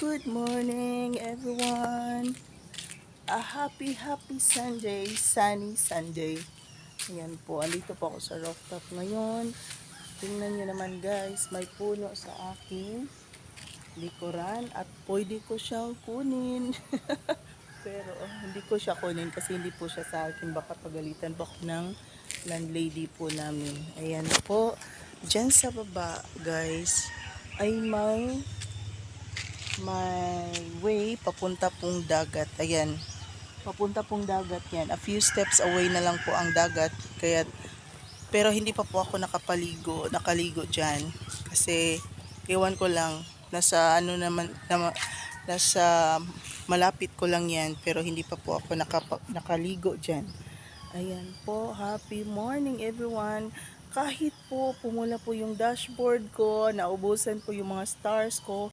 Good morning everyone. A happy Sunday, sunny Sunday. Ayan po, andito po ako sa rooftop ngayon. Tingnan nyo naman guys, may puno sa aking likuran at pwede ko siyang kunin. Pero hindi ko siya kunin kasi hindi po siya sa akin. Baka pagalitan po ako ng landlady po namin. Ayan po, dyan sa baba guys ay may way papunta pong dagat. Ayan, papunta pong dagat yan. A few steps away na lang po ang dagat. Kaya, pero hindi pa po ako nakaligo dyan. Kasi, iwan ko lang, nasa ano naman, nasa malapit ko lang yan. Pero hindi pa po ako nakaligo dyan. Ayan po, happy morning everyone. Kahit po pumula po yung dashboard ko, naubusan po yung mga stars ko,